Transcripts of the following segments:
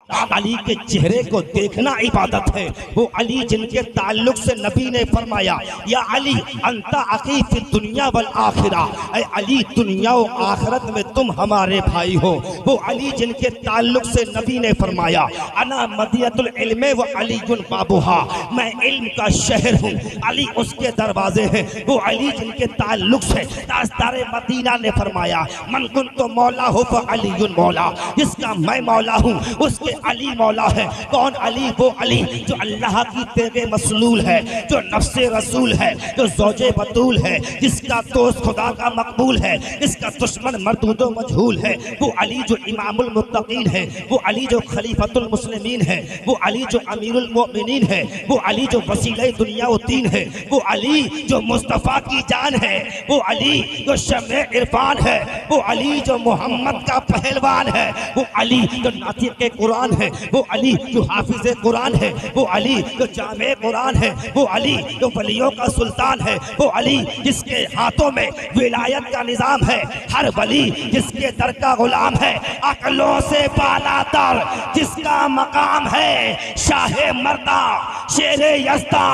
अली के चेहरे को देखना इबादत है। वो अली जिनके ताल्लुक से नबी ने फरमाया या अली अंता अखी फी दुनिया वल आखिरा, ऐ अली दुनिया और आखिरत में तुम हमारे भाई हो। वो अली जिनके ताल्लुक से नबी ने फरमाया अना मदियतुल इल्मे व अलीयुन बाबुहा, मैं इल्म का शहर हूँ, अली उसके दरवाजे हैं। वो अली जिनके ताल्लुक से ताजदारे मदीना ने फरमाया मन कुन्तु मौला हो फ अलीयुन मौला, जिसका मैं मौला हूँ उसके अली मौला है। कौन अली? वो अली जो अल्लाह की तेगे मसलूल है, जो नफ्से रसूल है, जो ज़ौजे बतूल है, जिसका दोस्त खुदा का मकबूल है, जिसका दुश्मन मरदूदो मजहूल है। वो अली जो इमामुल मुत्तकीन है, वो अली जो खलीफतुल मुस्लिमीन है, वो अली जो अमीरुल मोमिनीन है, वो अली जो वसीले दुनिया व दीन है, वो अली जो मुस्तफ़ा की जान है, वो अली जो शम्ए इरफान है, वो अली जो मोहम्मद का पहलवान है, वो अली जो नातिक़ के कुरान है, वो अली जो हाफिज़ कुरान है, वो अली जो जामे कुरान है, वो अली जो वलियों का सुल्तान है, वो अली जिसके हाथों में विलायत का निज़ाम है, हर वली जिसके दर का गुलाम है, अकलों से बालातर जिसका मकाम है, शाहे मर्दा शेरे यस्ता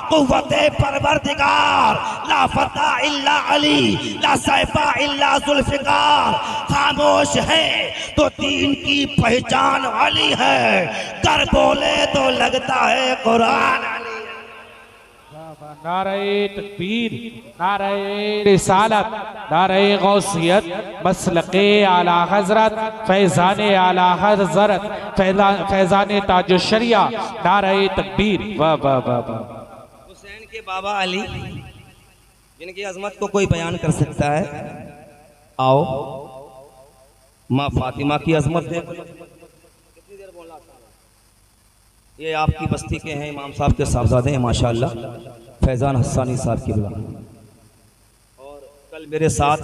कुव्वते परवरदिगार, ला फता इल्ला अली ला सैफा इल्ला जुल्फ़िकार। खामोश है तो दीन की पहचान अली है, कर बोले तो लगता है कुरान। नारे तकबीर, नारे रिसालत, नारे गौसियत, मसलके आला हजरत, फैज़ाने आला हजरत, फैज़ाने ताजो शरिया, नारे तकबीर। वाह वाह वाह वाह। हुसैन के बाबा अली जिनकी अजमत को कोई बयान कर सकता है, आओ माँ फातिमा की अजमत देख। कितनी देर बोला? ये आपकी बस्ती के हैं, इमाम साहब के साहबजादे हैं माशाअल्लाह, फैज़ान हस्सानी साहब की बुला। और कल मेरे साथ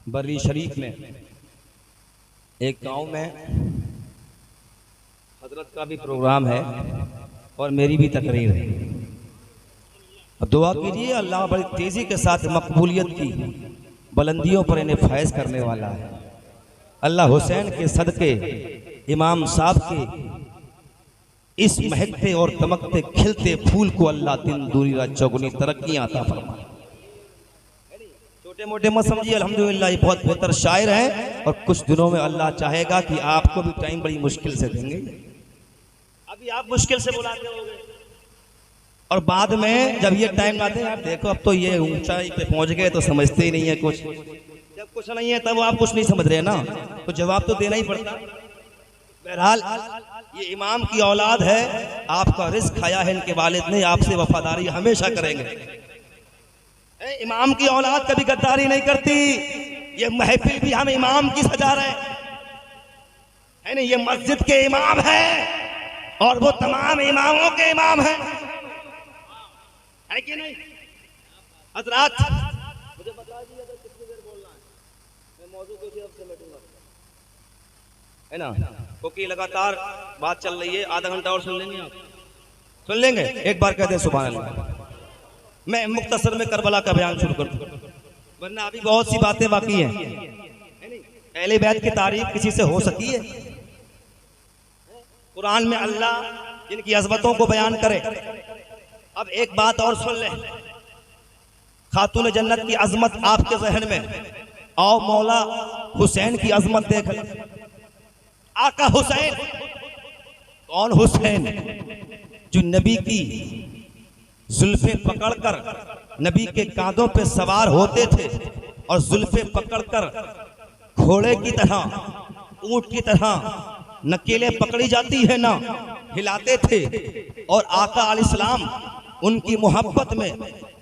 बर्री शरीफ में एक गांव में हजरत का भी प्रोग्राम है और मेरी भी तकरीर है। दुआ कीजिए अल्लाह बड़ी तेज़ी के साथ मकबूलियत की बुलंदियों पर इन्हें फैज़ करने वाला है। अल्लाह हुसैन के सदके इमाम साहब के इस महकते और दमकते खिलते फूल को अल्लाह दिन दूरी रात चौगुनी तरक्कियां अता फरमाए। छोटे मोटे मत समझिए, अल्हम्दुलिल्लाह ये बहुत बेहतर शायर हैं और कुछ दिनों में अल्लाह चाहेगा कि आपको भी टाइम बड़ी मुश्किल से देंगे। अभी आप मुश्किल से बुलाते होंगे और बाद में जब ये टाइम आते हैं, आप देखो अब तो ये ऊंचाई पे पहुंच गए तो समझते ही नहीं है कुछ। जब कुछ नहीं है तब आप कुछ नहीं समझ रहे ना, तो जवाब तो देना ही पड़ता। बहरहाल ये इमाम की औलाद है, आपका रिस्क खाया है इनके वालिद ने, आपसे वफादारी हमेशा करेंगे। इमाम की औलाद कभी गद्दारी नहीं करती। ये महफिल भी हम इमाम की सजा रहे हैं ना, ये मस्जिद के इमाम है और वो तमाम इमामों के इमाम है कि नहीं? हजरात मुझे बता दीजिए अगर कितनी देर बोलना है, मैं मौजूद को अब समेटूंगा, है ना, क्योंकि लगातार बात चल रही है। आधा घंटा और सुन लेंगे आप? सुन लेंगे? एक बार कहते हैं सुभान अल्लाह। मैं मुख्तसर में करबला का बयान शुरू कर दूं, वरना अभी बहुत सी बातें बाकी हैं। अहले बैत की तारीफ किसी से हो सकी है? कुरान में अल्लाह जिनकी अज़मतों को बयान करे। अब एक बात और सुन लें, खातून जन्नत की अजमत आपके जहन में, आओ मौला हुसैन की अजमत देख लें। आका हुसैन, कौन हुसैन? जो नबी की जुल्फे पकड़कर नबी के कांधों पे सवार होते थे और जुल्फे पकड़कर घोड़े की तरह, ऊंट की तरह नकेले पकड़ी जाती है ना, हिलाते थे। और आका अलैहिस्सलाम उनकी मोहब्बत में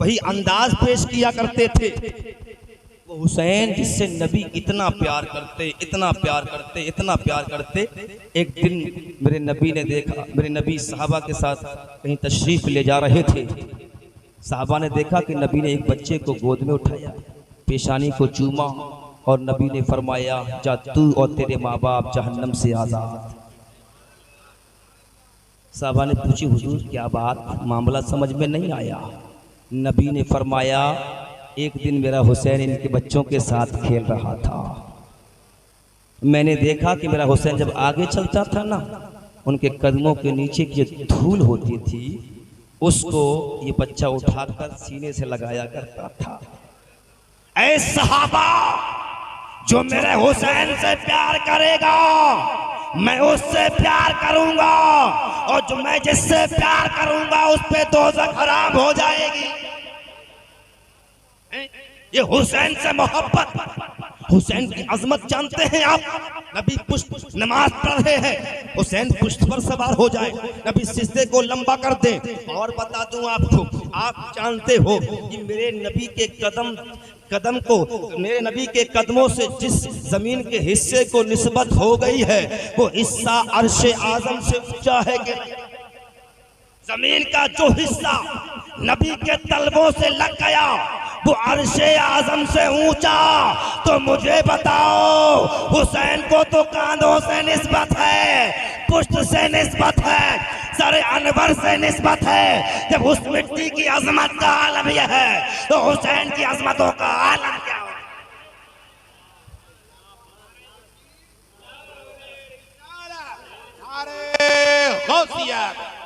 वही अंदाज पेश किया करते थे। वो हुसैन जिससे नबी इतना प्यार करते, इतना प्यार करते, इतना प्यार करते। एक दिन मेरे नबी ने देखा, मेरे नबी साहबा के साथ कहीं तशरीफ ले जा रहे थे। साहबा ने देखा कि नबी ने एक बच्चे को गोद में उठाया, पेशानी को चूमा और नबी ने फरमाया जा तू और तेरे माँ बाप जहन्नम से आज़ाद। साहबा ने पूछी हुजूर क्या बात, मामला समझ में नहीं आया। नबी ने फरमाया एक दिन मेरा हुसैन इनके बच्चों के साथ खेल रहा था, मैंने देखा कि मेरा हुसैन जब आगे चलता था ना, उनके कदमों के नीचे की जो धूल होती थी उसको ये बच्चा उठाकर सीने से लगाया करता था। ऐ सहाबा, जो मेरे हुसैन से प्यार करेगा मैं उससे प्यार करूंगा, और जो मैं जिससे प्यार करूंगा उस पे दोज़ख हराम हो जाएगी। ये हुसैन से मोहब्बत, हुसैन की अजमत जानते हैं आप? नबी पुष्ट नमाज पढ़ रहे हैं, हुसैन पुष्ट पर सवार हो जाए, नबी सिजदे को लंबा कर दे। और बता दूं आपको, आप जानते हो कि मेरे नबी के कदम को, मेरे नबी के कदमों से जिस जमीन के हिस्से को निस्बत हो गई है वो हिस्सा अर्शे आजम से ऊंचा है कि जमीन का जो हिस्सा नबी के तलबों से लग गया वो अर्शे आजम से ऊंचा। तो मुझे बताओ, हुसैन को तो कांधों से निस्बत है, पुष्ट से निस्बत है, सर अनवर से निस्बत है। जब उस मिट्टी की अजमत का आलम यह है तो हुसैन की अजमतों का आलम क्या हो?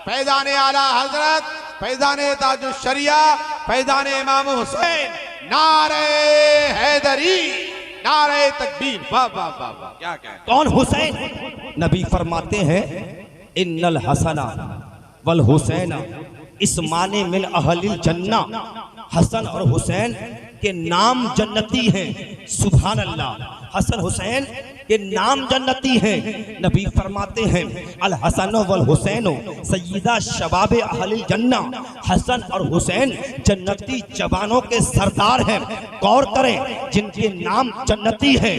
फैजाने आला हजरत, फैजाने ताजुश शरिया, फैजाने इमाम हुसैन, नारे हैदरी, नारे तकबीर। वाह वाह वाह वाह, क्या क्या। कौन हुसैन? नबी फरमाते हैं इन्नल हसना वल हुसैना इस्माने मिन अहलिल जन्ना। हसन और हुसैन के नाम जन्नती हैं। सुभान अल्लाह, हसन हुसैन के नाम जन्नती हैं। नबी फरमाते हैं अल हसन वल हुसैन सय्यदा शबाब अहलिल जन्ना। हसन और हुसैन जन्नती जवानों के सरदार हैं। गौर करें, जिनके नाम जन्नती हैं,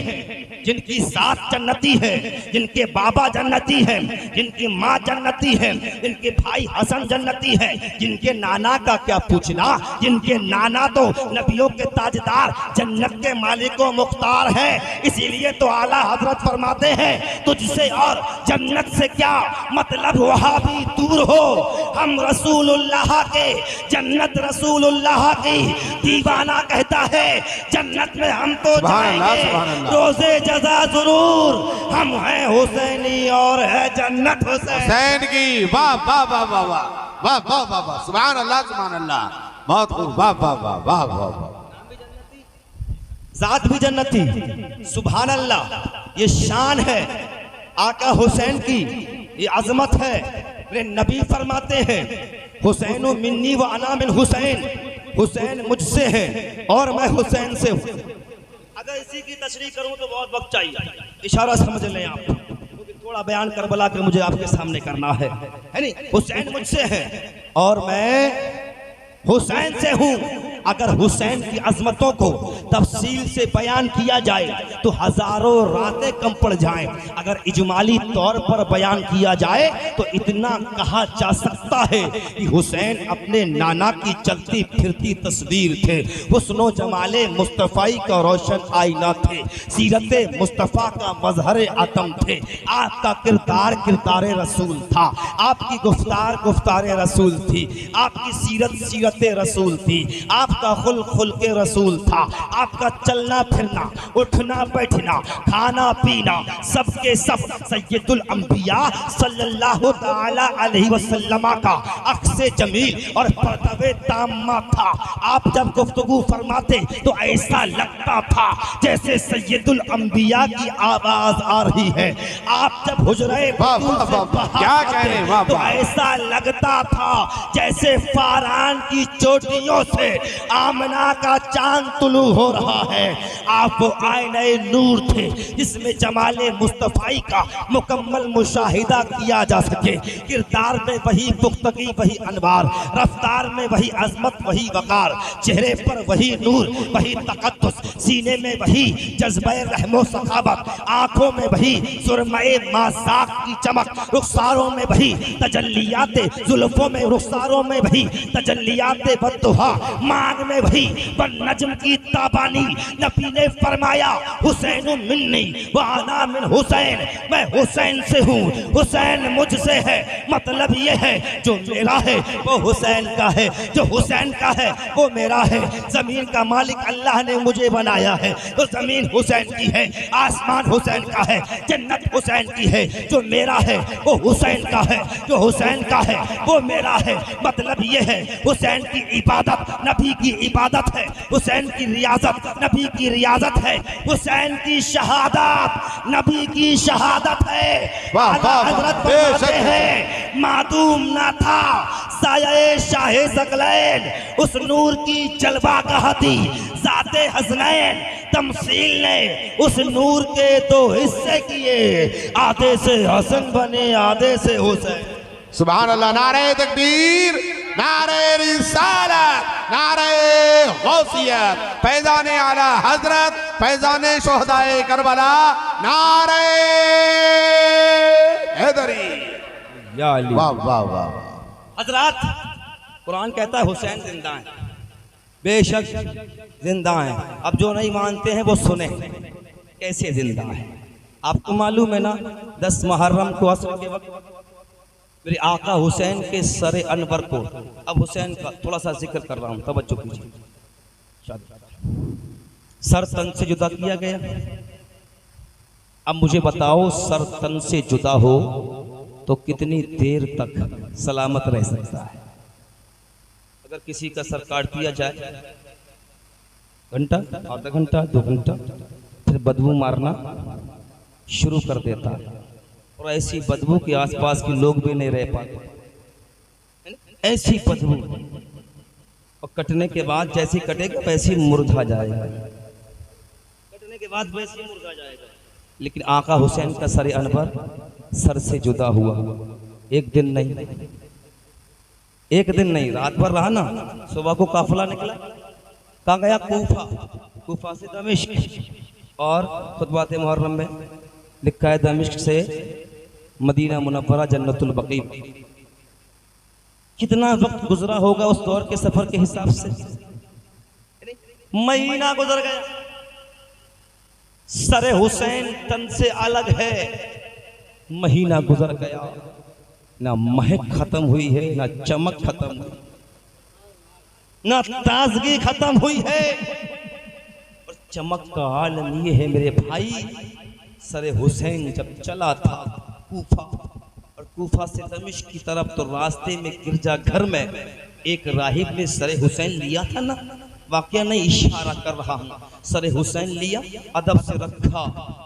जिनकी सास जन्नती है, जिनके बाबा जन्नती हैं, जिनकी माँ जन्नती है, जिनके भाई हसन जन्नती है, जिनके नाना का क्या पूछना, जिनके नाना तो नबियों के ताजदार जन्नत के मालिक व मुख्तार है। इसीलिए तो आला हजरत फरमाते हैं तुझसे और जन्नत से क्या मतलब, वहाँ भी दूर हो। हम रसूलुल्लाह के, जन्नत रसूलुल्लाह की। दीवाना कहता है जन्नत में हम तो जाएंगे रोजे जजा जरूर, हम हैं हुसैनी और है जन्नत हुसैन की। वाह वाह वाह वाह वाह वाह वाह वाह वाह, सुभान अल्लाह सुभान अल्लाह, बहुत खूब, वाह वाह वाह वाह वाह वाह। जात भी जन्नती, सुभान अल्लाह, ये शान है आका हुसैन की, ये अजमत है। मेरे नबी फरमाते हैं हुसैन मिन्नी व अना मिन हुसैन, हुसैन मुझसे है और मैं हुसैन से हूँ। अगर इसी की तशरीह करूं तो बहुत वक्त चाहिए, इशारा समझ लें आप, क्योंकि थोड़ा बयान करबला के मुझे आपके सामने करना है नहीं? हुसैन मुझसे है और मैं हुसैन से हूं। अगर हुसैन की अजमतों को तफसील से बयान किया जाए तो हजारों रातें कम पड़ जाएं। अगर इजमाली तौर पर बयान किया जाए तो इतना कहा जा सकता है कि हुसैन अपने नाना की चलती फिरती तस्वीर थे, हुस्नो जमाले मुस्तफ़ाई का रोशन आईना थे, सीरत मुस्तफ़ा का मजहर आतम थे। आपका किरदार किरदार रसूल था, आपकी गुफ्तार गुफ्तार रसूल थी, आपकी सीरत सीरत रसूल थी, आपका खुल के रसूल था, आपका चलना फिरना, उठना बैठना, खाना पीना, सबके सब सैयदुल अंबिया सल्लल्लाहु ताला अलैहि वसल्लम का अक्से जमील और पर्दवे ताम्मा था। आप जब गुफ्तगू फरमाते तो ऐसा लगता था जैसे सैयदुल अंबिया की आवाज आ रही है। आप जब हुजरे क्या कह रहे हैं, तो ऐसा लगता था जैसे फारान की चोटियों से आमना का चांद तुलू हो रहा है। आप वो आईने नूर थे जिसमें जमाले मुस्तफ़ाई का मुकम्मल मुशाहिदा किया जा सके। किरदार में वही पुख्तगी, वही अनवार, रफ्तार में वही अजमत, वही वकार, चेहरे पर वही नूर, वही तकद्दुस, सीने में वही जज्बे रहमो सखावत, आंखों में वही सुरमए माज़ाक की चमक, रुखसारों में वही तजल्लियाते, जुल्फों में रुखसारों में वही तजल्लियाते बद्दुहा, माँ कुरान में भी नजम की ताबानी नबी ने फरमाया हुसैन मिन्नी व अना मिन हुसैन, मैं हुसैन से हूँ, हुसैन मुझसे है। मतलब ये है जो मेरा है वो हुसैन का है, जो हुसैन का है वो मेरा है। जमीन का मालिक अल्लाह ने मुझे बनाया है तो जमीन हुसैन की है, आसमान हुसैन का है, जन्नत हुसैन की है। जो मेरा है वो हुसैन का है, जो हुसैन का है वो मेरा है। मतलब ये है हुसैन की इबादत नबी की इबादत है, हुसैन की रियाजत नबी की रियाजत है, हुसैन की शहादत नबी की शहादत है। हजरत फरमाते हैं मादूम ना था साये शाहे सकलैन, उस नूर की जलवा कहती जाते हसनैन। तमसील ने उस नूर के दो हिस्से किए, आधे से हसन बने आधे से हुसैन। सुभान अल्लाह। नारे तकबीर, नारे रिसालत, नारे गौसियत, फैजाने आला हजरत, फैजाने शोहदाए करबला, नारे हैदरी। वाह वाह वाह। हजरत कुरान कहता है हुसैन जिंदा है, बेशक जिंदा है। अब जो नहीं मानते हैं वो सुने कैसे जिंदा है। आपको मालूम है ना 10 मुहर्रम को असर के वक्त मेरे आका हुसैन के सरे अनवर को, अब हुसैन का थोड़ा सा जिक्र कर रहा हूँ, तवज्जो कीजिए। सर तन से जुदा किया गया। अब मुझे बताओ सर तन से जुदा हो तो कितनी देर तक सलामत रह सकता है? अगर किसी का सर काट दिया जाए घंटा, आधा घंटा, 2 घंटा, फिर बदबू मारना शुरू कर देता है और ऐसी बदबू के आसपास के लोग भी नहीं रह पाते। ऐसी बदबू, और कटने के बाद जैसे कटेगा वैसे मुरझा जाएगा, कटने के बाद वैसे मुरझा जाएगा। लेकिन आका हुसैन का सर अनवर सर से जुदा हुआ। एक दिन नहीं, एक दिन नहीं, रात भर रहा ना। सुबह को काफिला निकला, कहाँ गया? कूफा, कूफा से दमिश्क। और खुतबात मुहर्रम में लिखा है दमिश्क से मदीना मुनव्वरा जन्नतुल बकी। कितना वक्त गुजरा होगा उस दौर के सफर के हिसाब से? महीना गुजर गया। सरे हुसैन तन से अलग है, महीना गुजर गया, ना महक खत्म हुई है, ना चमक खत्म हुई, ना ताजगी खत्म हुई है। और चमक का आलम ये है मेरे भाई, सरे हुसैन जब चला था कूफा, और कूफा से दमिश्क की तरफ, तो रास्ते में गिरजा घर में एक राहिब ने सरे हुसैन लिया था ना, वाकया नहीं इशारा कर रहा हूँ। सरे हुसैन लिया, अदब से रखा,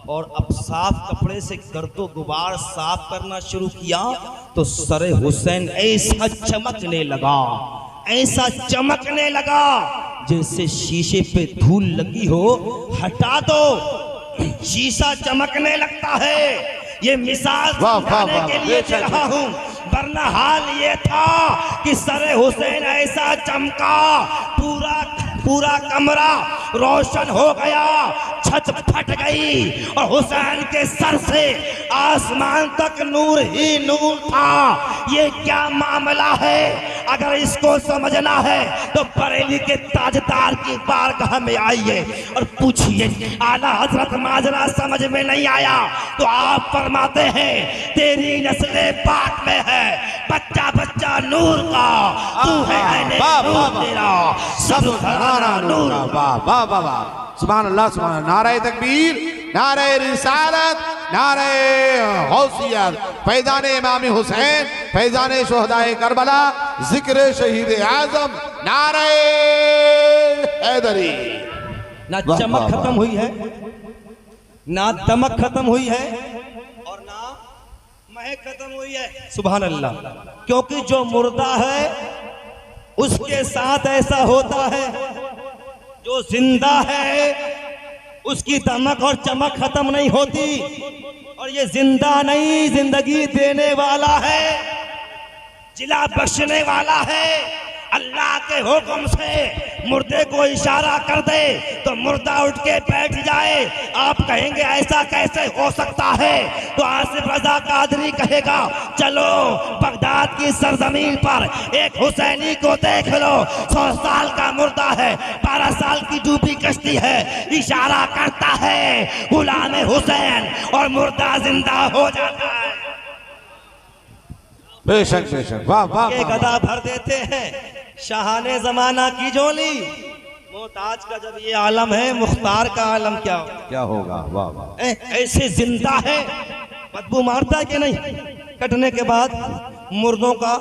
और अब साफ कपड़े से गर्दो गुबार साफ करना शुरू किया तो सरे हुसैन ऐसा चमकने लगा, ऐसा चमकने लगा जैसे शीशे पे धूल लगी हो, हटा दो शीशा चमकने लगता है। ये मिसाल समझाने के लिए दे रहा हूँ, वरना हाल ये था कि सरे हुसैन ऐसा चमका, पूरा कमरा रोशन हो गया, छत फट गई और हुसैन के सर से आसमान तक नूर ही नूर था। ये क्या मामला है? अगर इसको समझना है तो बरेली के ताजदार की बारगाह में आइए और पूछिए। आला हजरत माजरा समझ में नहीं आया तो आप फरमाते हैं तेरी नस्ले पाक में है, बच्चा बच्चा नूर का, तू है नूर तेरा, सब घराना नूर। वाह वाह वाह वाह, सुभान अल्लाह, सुभान अल्लाह। नारे तकबीर, नारे रिसालत, नारे गौसियत, फैजाने इमाम हुसैन, फैजाने शोहदाए करबला, जिक्र शहीद आजम, नारे हैदरी। ना चमक खत्म हुई है, ना दमक खत्म हुई है, और ना महक खत्म हुई है। सुभान अल्लाह। क्योंकि जो मुर्दा है उसके साथ ऐसा होता है, जो जिंदा है उसकी दमक और चमक खत्म नहीं होती। और ये जिंदा नहीं, जिंदगी देने वाला है, जिला बख्शने वाला है, अल्लाह के हुक्म से मुर्दे को इशारा कर दे तो मुर्दा उठ के बैठ जाए। आप कहेंगे ऐसा कैसे हो सकता है? तो आसिफ रजा कादरी कहेगा चलो बगदाद की सरजमीन पर एक हुसैनी को देख लो, 100 साल का मुर्दा है, 12 साल की डूबी कश्ती है, इशारा करता है गुलाम हुसैन और मुर्दा जिंदा हो जाता है। बेशक बेशक, वाह वाह ये गदा भर देते हैं शाहाने जमाना की झोली। मोहताज का जब ये आलम है, मुख्तार का आलम क्या होगा? वाह वाह, ऐसे जिंदा है, बदबू मारता है कि नहीं? कटने के बाद मुर्दों का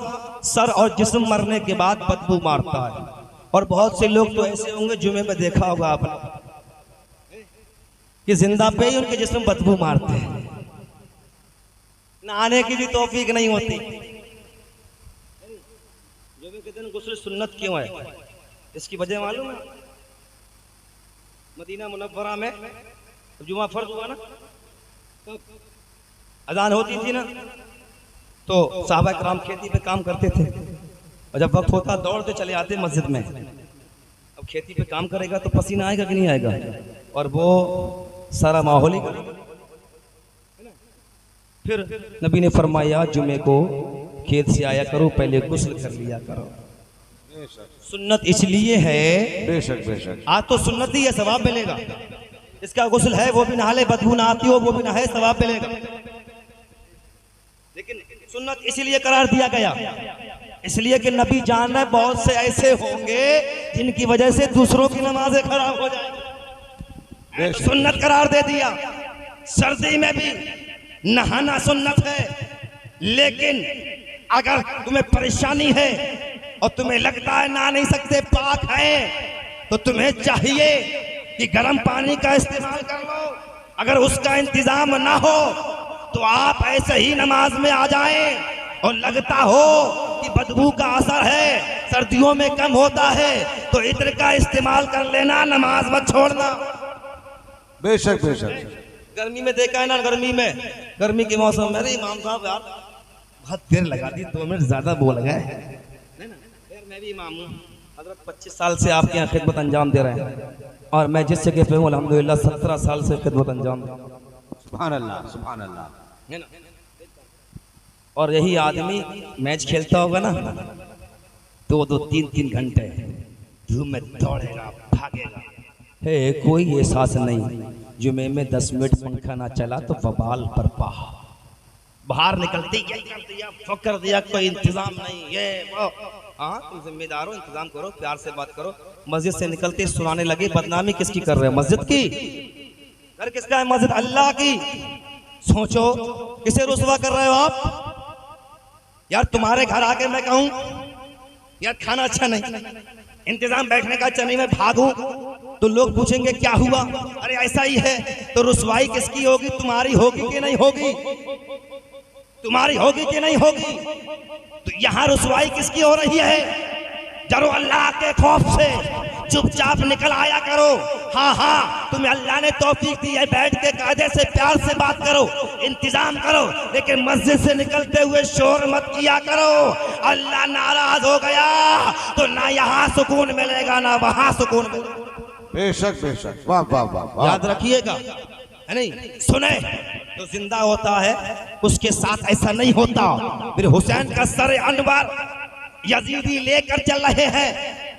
सर और जिस्म मरने के बाद बदबू मारता है। और बहुत से लोग तो ऐसे होंगे, जुमे में देखा होगा आपने कि जिंदा पे ही उनके जिस्म बदबू मारते हैं, नहाने की भी तौफीक नहीं होती। जुमे के दिन गुस्ल सुन्नत क्यों है? इसकी वजह मालूम है? मदीना मुनव्वरा में जुमा फर्ज हुआ ना, तो अजान होती थी ना, तो साहबा कराम खेती पे काम करते थे और जब वक्त होता दौड़ते चले आते मस्जिद में। अब खेती पे काम करेगा तो पसीना आएगा कि नहीं आएगा? और वो सारा माहौल ही करेगा। फिर नबी ने फरमाया जुमे को खेत से आया करो, पहले गुस्ल कर लिया करो। सुन्नत इसलिए है, बेशक बेशक, आज तो सुन्नत ही है, सवाब मिलेगा। इसका गुस्ल है वो भी नहा ले, बदबू ना आती हो वो भी नहाए, सवाब मिलेगा। लेकिन सुन्नत इसलिए करार दिया गया, इसलिए कि नबी जान रहे बहुत से ऐसे होंगे जिनकी वजह से दूसरों की नमाजें खराब हो जाएंगी। तो सुन्नत करार दे दिया। सर्दी में भी नहाना सुन्नत है, लेकिन अगर तुम्हें परेशानी है और तुम्हें लगता है नहा नहीं सकते, पाक है, तो तुम्हें चाहिए कि गर्म पानी का इस्तेमाल कर लो। अगर उसका इंतजाम ना हो तो आप ऐसे ही नमाज में आ जाएं और लगता हो कि बदबू का असर है, सर्दियों में कम होता है, तो इत्र का इस्तेमाल कर लेना, नमाज मत छोड़ना। बेशक बेशक, गर्मी में देखा है ना, गर्मी के मौसम में इमाम साहब यार बहुत देर लगा दी, 2 मिनट ज्यादा बोल गए। मैं भी इमाम हूँ हजरत, 25 साल से आपके यहाँ खिदमत अंजाम दे रहे हैं और मैं जिस जगह पे हूँ अल्हम्दुलिल्लाह 17 साल से खिदमत अंजाम दे रहा हूँ। सुभान अल्लाह सुभान अल्लाह, है ना? और यही आदमी मैच खेलता होगा ना, 2-2 3-3 घंटे धूप में दौड़ेगा, भागेगा, है कोई एहसास नहीं। जुमे में 10 मिनट पंखा ना चला तो बवाल बर्पा, बाहर निकलती क्या फकर दिया, कोई इंतजाम नहीं, ये वो। हाँ तुम जिम्मेदार हो, इंतजाम करो, प्यार से बात करो। मस्जिद से निकलते सुनाने लगे, बदनामी किसकी कर रहे हो? मस्जिद की। घर किसका है? मस्जिद अल्लाह की। सोचो किसे रुसवा कर रहे हो आप? यार तुम्हारे घर आके मैं कहूं यार खाना अच्छा नहीं, इंतजाम बैठने का अच्छा नहीं, मैं भागूं तो लोग पूछेंगे क्या हुआ? अरे ऐसा ही है। तो रुसवाई किसकी होगी? तुम्हारी होगी कि नहीं होगी? तुम्हारी होगी कि नहीं होगी? तो यहाँ रुसवाई किसकी हो रही है? जरो अल्लाह के खौफ से चुपचाप निकल आया करो। हाँ हाँ तुम्हें अल्लाह ने तौफीक दी है, बैठ के कायदे से प्यार से बात करो, इंतजाम करो, लेकिन मस्जिद से निकलते हुए शोर मत किया करो। अल्लाह नाराज हो गया तो ना यहाँ सुकून मिलेगा ना वहाँ सुकून मिलेगा। बेशक बेशक, वाह वाह वाह, याद रखिएगा, है नहीं? सुने तो जिंदा होता है, उसके साथ ऐसा नहीं होता। फिर हुसैन का सर अनवर यजीदी लेकर चल रहे हैं,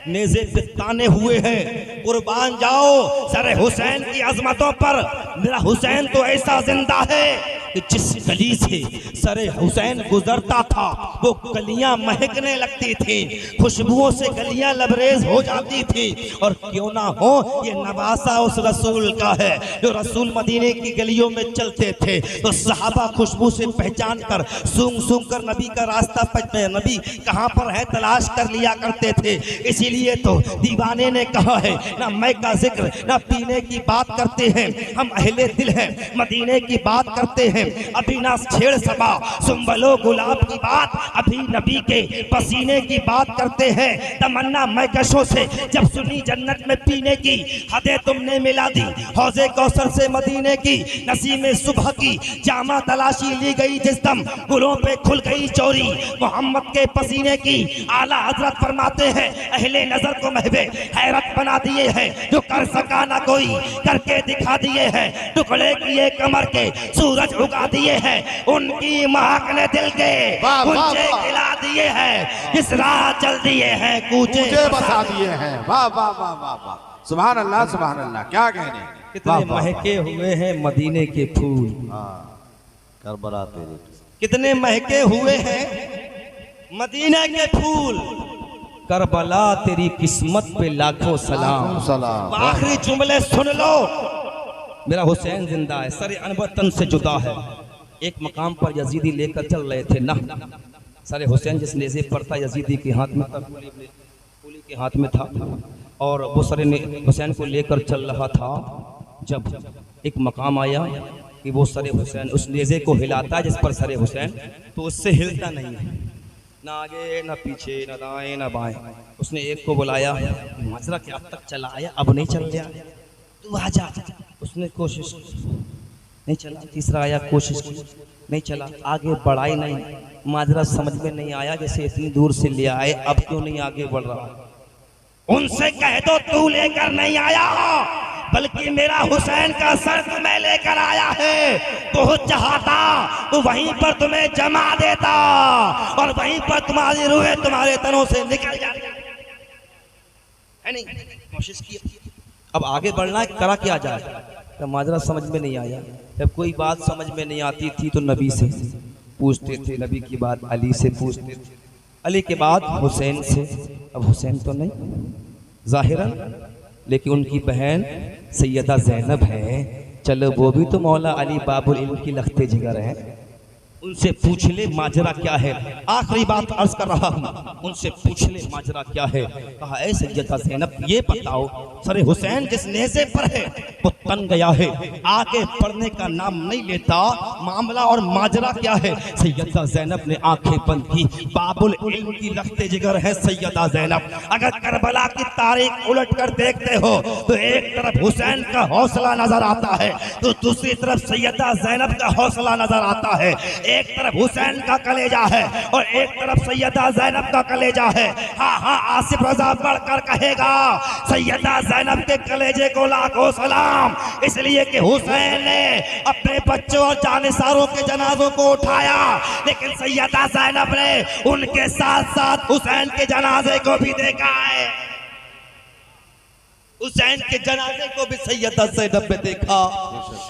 नेज़े पे ताने हुए हैं, कुर्बान जाओ सर हुसैन की अजमतों पर। मेरा हुसैन तो ऐसा जिंदा है कि जिस गली से सर हुसैन गुजरता था वो गलियां महकने लगती थी, खुशबुओं से गलियां लबरेज हो जाती थी। और क्यों ना हो, ये नवासा उस रसूल का है जो रसूल मदीने की गलियों में चलते थे तो सहाबा खुशबू से पहचान कर सूंघ सूंघ कर नबी का रास्ता नबी कहाँ पर है तलाश कर लिया करते थे। इसीलिए तो दीवाने ने कहा है ना मैं का जिक्र ना पीने की बात करते हैं, हम अहले दिल हैं, मदीने की बात करते हैं। अभी ना छेड़ सबा सुंबलो गुलाब की बात, अभी नबी के पसीने की बात करते हैं, तमन्ना मैकशों से जब सुनी जन्नत में पीने की, हदें तुमने मिला दी हौजे कौसर से मदीने की, नसीम सुबह की जामा तलाशी ली गई जिस दम, गुलों पे खुल गई चोरी मोहम्मद के पसीने की। आला हजरत फरमाते हैं अहले नजर को महवे हैरत बना दिए हैं, जो कर सका ना कोई करके दिखा दिए हैं, टुकड़े किए कमर के सूरज उगा दिए हैं, उनकी महक ने दिल के कुंजे खिला दिए हैं, जिस राह चल दिए हैं कूचे बसा दिए हैं। वाह वाह वाह वाह वाह, सुभान अल्लाह सुभान अल्लाह, क्या कहने। कितने महके हुए हैं मदीने के फूल, करबला तेरे कितने महके हुए हैं मदीना के फूल, करबला तेरी किस्मत पे लाखों सलाम। सलाम। आखिरी जुमले सुन लो, मेरा हुसैन जिंदा है, सर अनवर तन से जुदा है। एक मकाम पर यजीदी लेकर चल रहे थे ना, सर हुसैन जिस नेज़े पर था यजीदी के हाथ में था, कुली के हाथ में था, और वो सर हुसैन को लेकर चल रहा था। जब एक मकाम आया कि वो सर हुसैन उस नेज़े को हिलाता है जिस पर सर हुसैन, तो उससे हिलता नहीं है, ना आगे ना पीछे ना दाएं ना बाएं। उसने एक को बुलाया, माजरा के अब तक चला आया, अब नहीं चल रहा, तू आजा। उसने कोशिश नहीं चला, तीसरा आया, कोशिश की नहीं चला, आगे बढ़ाई नहीं, माजरा समझ में नहीं आया, जैसे इतनी दूर से ले आए अब क्यों नहीं आगे बढ़ रहा। उनसे कह दो तू लेकर नहीं आया, बल्कि मेरा हुसैन का सर मैं लेकर आया है, बहुत चाहता तो वहीं पर तुम्हें जमा देता और वहीं पर तुम्हारी रूहें तुम्हारे तनों से निकल जाती है। नहीं कोशिश की, अब आगे बढ़ना है, करा क्या जाए, तो माजरा समझ में नहीं आया। जब कोई बात समझ में नहीं आती थी तो नबी से पूछते थे, नबी की बात अली से पूछते थे, अली के बाद हुसैन से। अब हुसैन तो नहीं जाहिरन, लेकिन उनकी बहन सैयदा ज़ैनब है, चलो वो भी तो मौला अली बाबुल इल्म की लखते जिगर है, उनसे पूछ ले माजरा क्या है। आखिरी बात अर्ज कर रहा हूँ, उनसे पूछ ले माजरा क्या है। कहा ऐ सैयदा ज़ैनब ये बताओ, सर हुसैन जिस नेज़े पर है वो तन गया है, आगे बढ़ने का नाम नहीं लेता, मामला और माजरा क्या है। सैयदा ज़ैनब ने आंखें बंद की, बाबुल इल्म की लखते जिगर है सैयदा ज़ैनब। अगर करबला की तारीख उलट कर देखते हो तो एक तरफ हुसैन का हौसला नजर आता है, तो दूसरी तरफ सैयदा ज़ैनब का हौसला नजर आता है। एक तरफ हुसैन का कलेजा है और एक तरफ सैयदा ज़ैनब का कलेजा है। हाँ हाँ, आसिफ रजा बढ़कर कहेगा सैयदा ज़ैनब के कलेजे को लाखों सलाम, इसलिए कि हुसैन ने अपने बच्चों और जानिसारों के जनाजों को उठाया, लेकिन सैयदा ज़ैनब ने उनके साथ साथ हुसैन के जनाजे को भी देखा है। हुसैन के जनाजे को भी सैयदा ज़ैनब ने देखा,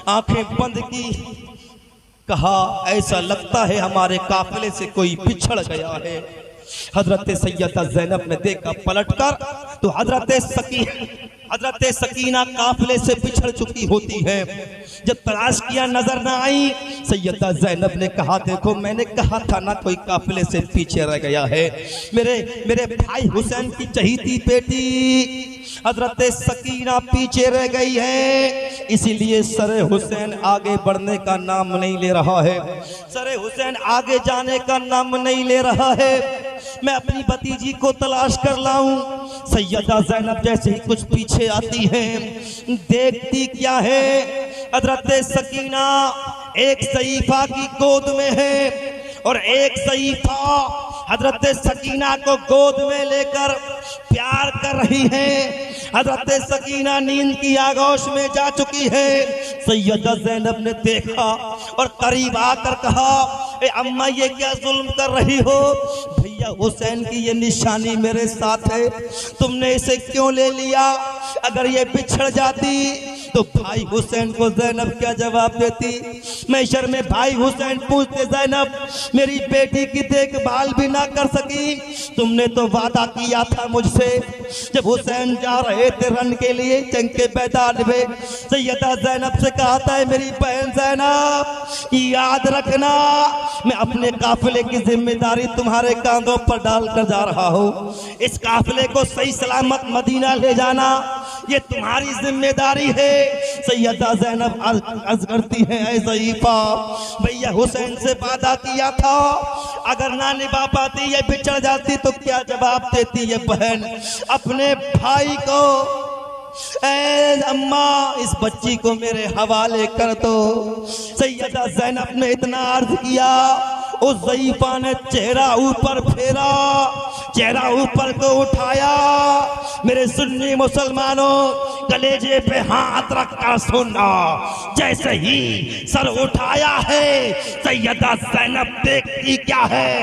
आंखें बंद की, कहा ऐसा लगता है हमारे काफिले से कोई पिछड़ गया है। हजरत सैयदा ज़ैनब ने देखा पलटकर तो हजरत सकीना काफिले से पिछड़ चुकी होती है। जब तलाश किया नजर ना आई, सैयदा ज़ैनब ने कहा देखो मैंने कहा था ना कोई काफिले से पीछे रह गया है। मेरे भाई हुसैन की चहीती बेटी हजरत सकीना पीछे रह गई है, इसीलिए सरे हुसैन आगे बढ़ने का नाम नहीं ले रहा है, सरे हुसैन आगे जाने का नाम नहीं ले रहा है। मैं अपनी भतीजी को तलाश कर लाऊं। सैयदा ज़ैनब जैसे ही कुछ पीछे आती है, देखती क्या है, हजरत सकीना एक सईफा की गोद में है और एक सईफा हजरत सकीना को गोद में लेकर प्यार कर रही है। हजरत सकीना नींद की आगोश में जा चुकी है। सैयदा ज़ैनब ने देखा और करीब आकर कहा ए अम्मा ये क्या जुल्म कर रही हो, भैया हुसैन की ये निशानी मेरे साथ है, तुमने इसे क्यों ले लिया, अगर ये बिछड़ जाती तो भाई हुसैन को ज़ैनब क्या जवाब देती। मैशर में भाई हुसैन पूछते ज़ैनब मेरी बेटी की देखभाल भी ना कर सकी, तुमने तो वादा किया था मुझसे जब हुसैन जा रहे थे रन के लिए जंग के मैदान में। सैयदा ज़ैनब से कहा था मेरी बहन ज़ैनब याद रखना मैं अपने काफिले की जिम्मेदारी तुम्हारे कांधों पर डाल कर जा रहा हूँ, इस काफिले को सही सलामत मदीना ले जाना, ये तुम्हारी जिम्मेदारी है। सैयदा ज़ैनब अर्ज करती है, ऐ ज़ईफ़ा, भैया हुसैन से वादा किया था, अगर ना निभा पाती ये बिछड़ जाती तो क्या जवाब देती ये बहन अपने भाई को? ऐ अम्मा, इस बच्ची को मेरे हवाले कर दो। सैयदा ज़ैनब ने इतना अर्ज किया, उस ज़ईफ़ा ने चेहरा ऊपर फेरा, चेहरा ऊपर को उठाया। मेरे सुन्नी मुसलमानों, कलेजे पे हाथ रखकर सुनना, जैसे ही सर उठाया है सैयदा ज़ैनब देखती क्या है,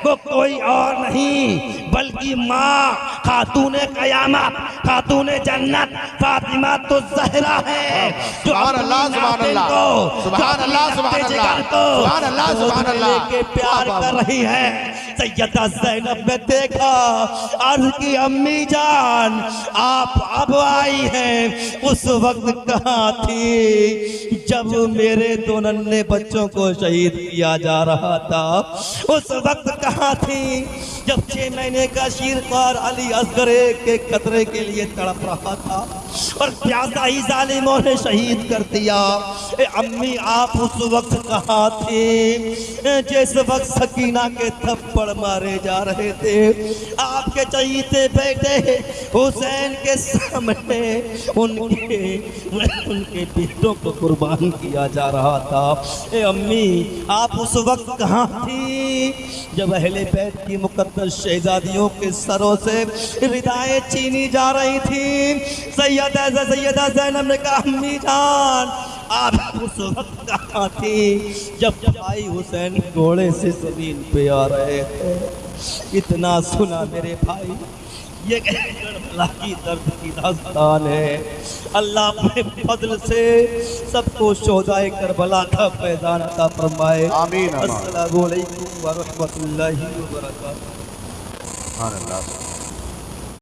वो कोई और नहीं बल्कि माँ खातूने क़यामत, खातूने जन्नत फातिमा तो ज़हरा है, जो सुभान अल्लाह, सुभान अल्लाह, सुभान अल्लाह, सुभान अल्लाह, सुभान अल्लाह, सुभान अल्लाह, के प्यार कर रही है। सैयदा ज़ैनब ने देखा, अर्ज़ की, अम्मी जान आप अब आई हैं, उस वक्त कहाँ थी जब मेरे दो नन्हे बच्चों को शहीद किया जा रहा था? उस वक्त कहाँ थी जब 6 महीने का शीरख्वार अली असगर के कतरे के लिए तड़प रहा था और प्यासा ही जालिमों ने शहीद कर दिया? ए अम्मी, आप उस वक्त कहाँ थे जिस वक्त सकीना के थप्पड़ मारे जा रहे थे, आपके चहीते बेटे हुसैन के सामने उनके बेटों को कुर्बान किया जा रहा था? ए अम्मी, आप उस वक्त कहाँ थी जब अहले बैत की मुकद्दस शहजादियों के सरों से रिदाएं छीनी जा रही थी? सैयदा ज़ैनब ने कहा, अम्मी जान आप उस वक्त कहाँ थी जब भाई हुसैन घोड़े से ज़मीन पे आ रहे थे? इतना सुना मेरे भाई, ये करबला की दर्द की दास्तान है। अल्लाह अपने फजल से सबको शोहदाए करबला का फैज़ान अता फरमाए। आमीन। अस्सलामु अलैकुम व रहमतुल्लाहि व बरकातहू। सुभान अल्लाह।